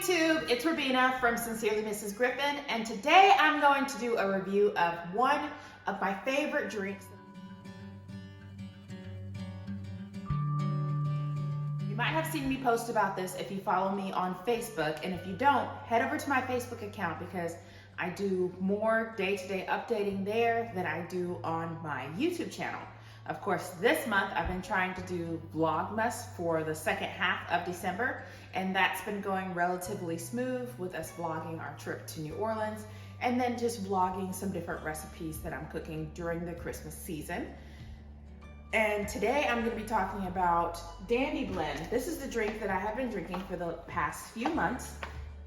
YouTube, it's Robina from Sincerely Mrs. Griffin, and today I'm going to do a review of one of my favorite drinks. You might have seen me post about this if you follow me on Facebook, and if you don't, head over to my Facebook account because I do more day-to-day updating there than I do on my YouTube channel. Of course, this month I've been trying to do Vlogmas for the second half of December, and that's been going relatively smooth with us vlogging our trip to New Orleans and then just vlogging some different recipes that I'm cooking during the Christmas season. And today I'm going to be talking about Dandy Blend. This is the drink that I have been drinking for the past few months,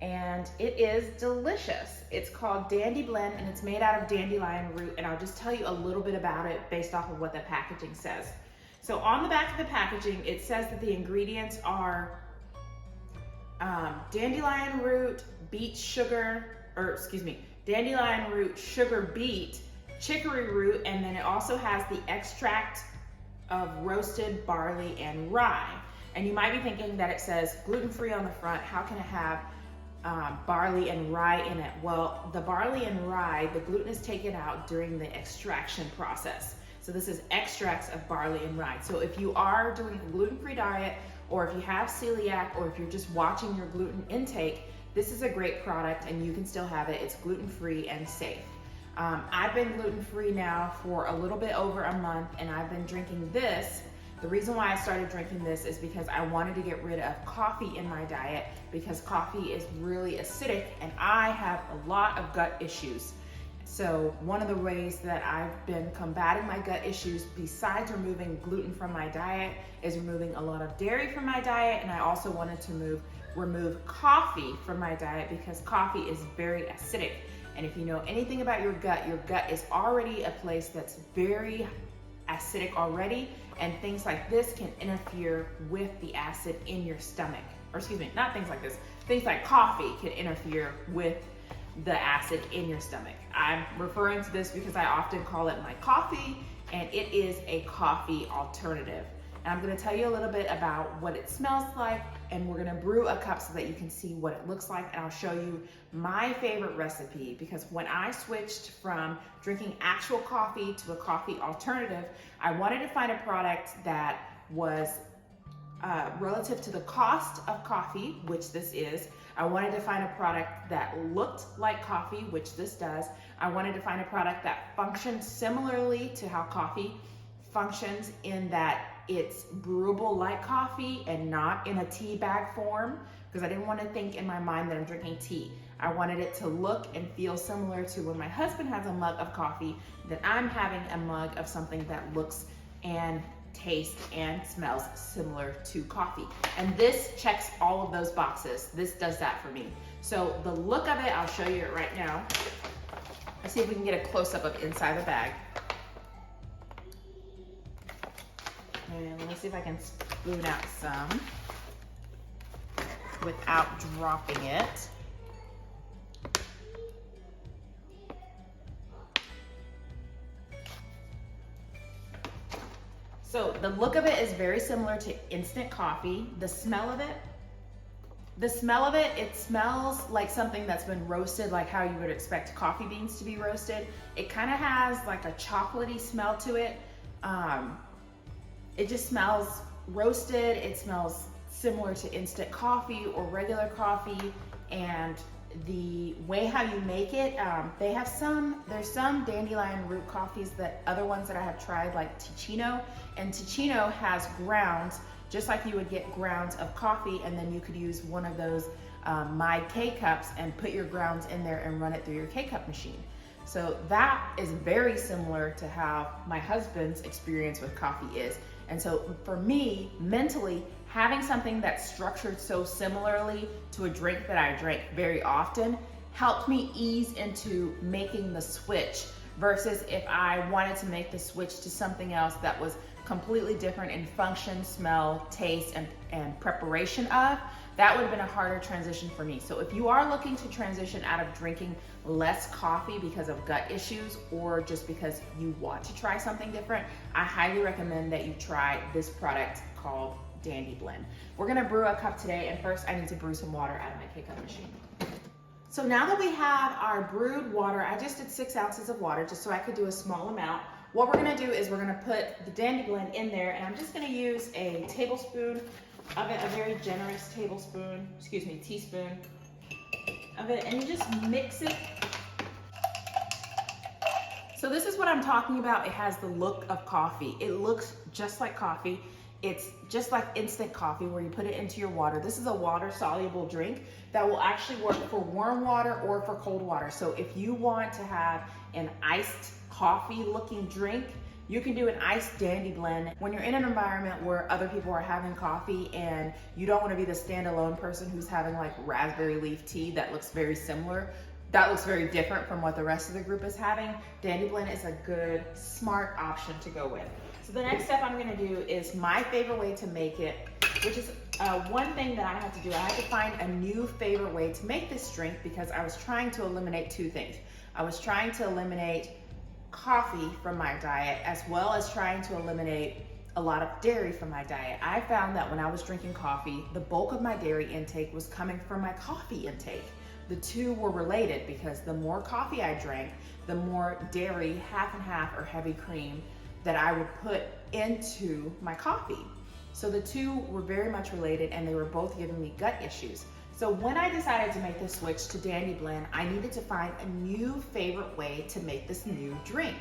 and it is delicious. It's called Dandy Blend, and it's made out of dandelion root, and I'll just tell you a little bit about it based off of what the packaging says. So on the back of the packaging, it says that the ingredients are dandelion root, dandelion root, sugar beet, chicory root, and then it also has the extract of roasted barley and rye. And you might be thinking that it says gluten-free on the front. How can it have barley and rye in it? Well, the barley and rye, the gluten is taken out during the extraction process. So this is extracts of barley and rye. So if you are doing a gluten-free diet, or if you have celiac, or if you're just watching your gluten intake, this is a great product and you can still have it. It's gluten-free and safe. I've been gluten-free now for a little bit over a month, and I've been drinking this. The reason why I started drinking this is because I wanted to get rid of coffee in my diet because coffee is really acidic and I have a lot of gut issues. So one of the ways that I've been combating my gut issues, besides removing gluten from my diet, is removing a lot of dairy from my diet, and I also wanted to remove coffee from my diet because coffee is very acidic. And if you know anything about your gut is already a place that's very acidic already, and things like this can interfere with the acid in your stomach. Or excuse me, not things like this. Things like coffee can interfere with the acid in your stomach. I'm referring to this because I often call it my coffee, and it is a coffee alternative. And I'm gonna tell you a little bit about what it smells like, and we're gonna brew a cup so that you can see what it looks like, and I'll show you my favorite recipe, because when I switched from drinking actual coffee to a coffee alternative, I wanted to find a product that was relative to the cost of coffee, which this is. I wanted to find a product that looked like coffee, which this does. I wanted to find a product that functioned similarly to how coffee functions, in that it's brewable like coffee and not in a tea bag form, because I didn't want to think in my mind that I'm drinking tea. I wanted it to look and feel similar to when my husband has a mug of coffee, that I'm having a mug of something that looks and tastes and smells similar to coffee. And this checks all of those boxes. This does that for me. So the look of it, I'll show you it right now. Let's see if we can get a close-up of inside the bag. And let me see if I can spoon out some without dropping it. So the look of it is very similar to instant coffee. The smell of it, it smells like something that's been roasted, like how you would expect coffee beans to be roasted. It kind of has like a chocolatey smell to it. It just smells roasted. It smells similar to instant coffee or regular coffee. And the way how you make it, there's some dandelion root coffees, that other ones that I have tried, like Ticino, and Ticino has grounds, just like you would get grounds of coffee, and then you could use one of those My K-Cups and put your grounds in there and run it through your K-Cup machine. So that is very similar to how my husband's experience with coffee is. And so for me, mentally, having something that's structured so similarly to a drink that I drink very often helped me ease into making the switch, versus if I wanted to make the switch to something else that was completely different in function, smell, taste, and preparation of, that would have been a harder transition for me. So if you are looking to transition out of drinking less coffee because of gut issues, or just because you want to try something different, I highly recommend that you try this product called Dandy Blend. We're gonna brew a cup today, and first I need to brew some water out of my K-Cup machine. So now that we have our brewed water, I just did 6 ounces of water just so I could do a small amount. What we're gonna do is we're gonna put the Dandy Blend in there, and I'm just gonna use a tablespoon of it, a very generous tablespoon, teaspoon of it, and you just mix it. So this is what I'm talking about. It has the look of coffee. It looks just like coffee. It's just like instant coffee where you put it into your water. This is a water soluble drink that will actually work for warm water or for cold water. So if you want to have an iced coffee looking drink, you can do an iced Dandy Blend. When you're in an environment where other people are having coffee and you don't want to be the standalone person who's having like raspberry leaf tea that looks very similar, that looks very different from what the rest of the group is having, Dandy Blend is a good, smart option to go with. So the next step I'm gonna do is my favorite way to make it, which is one thing that I had to do. I had to find a new favorite way to make this drink because I was trying to eliminate 2 things. I was trying to eliminate coffee from my diet, as well as trying to eliminate a lot of dairy from my diet. I found that when I was drinking coffee, the bulk of my dairy intake was coming from my coffee intake. The 2 were related because the more coffee I drank, the more dairy, half and half or heavy cream that I would put into my coffee. So the 2 were very much related, and they were both giving me gut issues. So when I decided to make this switch to Dandy Blend, I needed to find a new favorite way to make this new drink.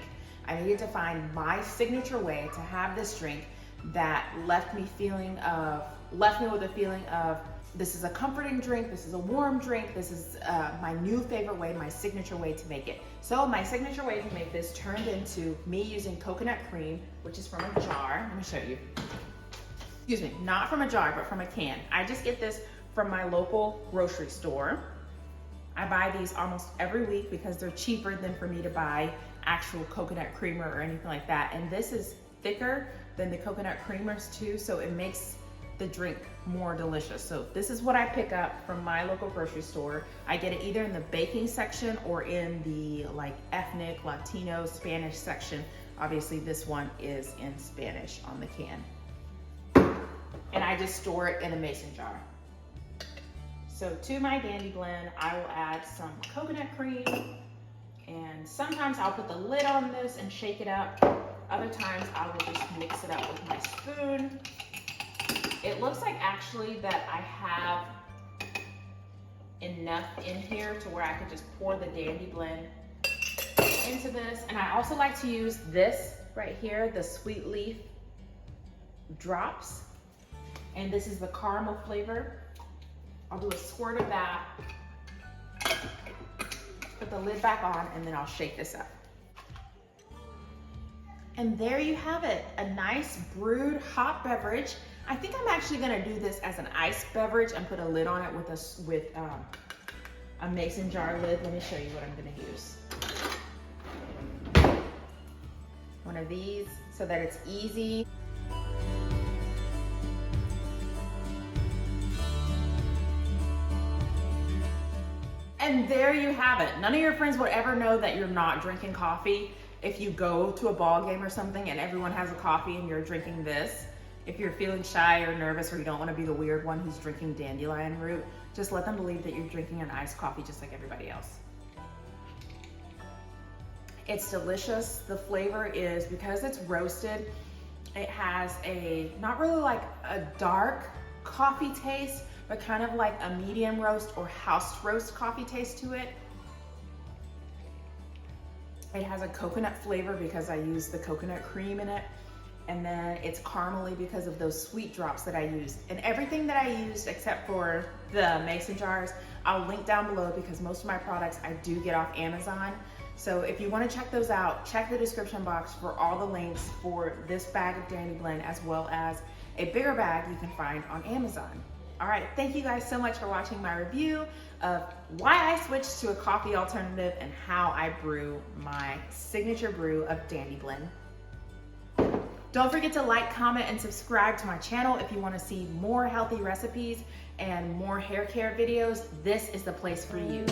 I needed to find my signature way to have this drink that left me with a feeling of, this is a comforting drink, this is a warm drink, this is my new favorite way, my signature way to make it. So my signature way to make this turned into me using coconut cream, which is from a jar. Let me show you. Excuse me, not from a jar, but from a can. I just get this from my local grocery store. I buy these almost every week because they're cheaper than for me to buy actual coconut creamer or anything like that. And this is thicker than the coconut creamers too, so it makes the drink more delicious. So this is what I pick up from my local grocery store. I get it either in the baking section or in the like ethnic, Latino, Spanish section. Obviously this one is in Spanish on the can. And I just store it in a mason jar. So to my Dandy Blend, I will add some coconut cream, and sometimes I'll put the lid on this and shake it up. Other times I will just mix it up with my spoon. It looks like actually that I have enough in here to where I could just pour the Dandy Blend into this. And I also like to use this right here, the Sweet Leaf drops. And this is the caramel flavor. I'll do a squirt of that, put the lid back on, and then I'll shake this up. And there you have it, a nice brewed hot beverage. I think I'm actually gonna do this as an iced beverage and put a lid on it with a mason jar lid. Let me show you what I'm gonna use. One of these so that it's easy. And there you have it. None of your friends would ever know that you're not drinking coffee if you go to a ball game or something and everyone has a coffee and you're drinking this. If you're feeling shy or nervous or you don't want to be the weird one who's drinking dandelion root, just let them believe that you're drinking an iced coffee just like everybody else. It's delicious. The flavor is, because it's roasted, it has not really like a dark coffee taste, but kind of like a medium roast or house roast coffee taste to it. It has a coconut flavor because I use the coconut cream in it. And then it's caramely because of those sweet drops that I used. And everything that I used except for the mason jars, I'll link down below because most of my products I do get off Amazon. So if you want to check those out, check the description box for all the links for this bag of Dandy Blend, as well as a bigger bag you can find on Amazon. All right, thank you guys so much for watching my review of why I switched to a coffee alternative and how I brew my signature brew of Dandy Blend. Don't forget to like, comment, and subscribe to my channel if you want to see more healthy recipes and more hair care videos. This is the place for you.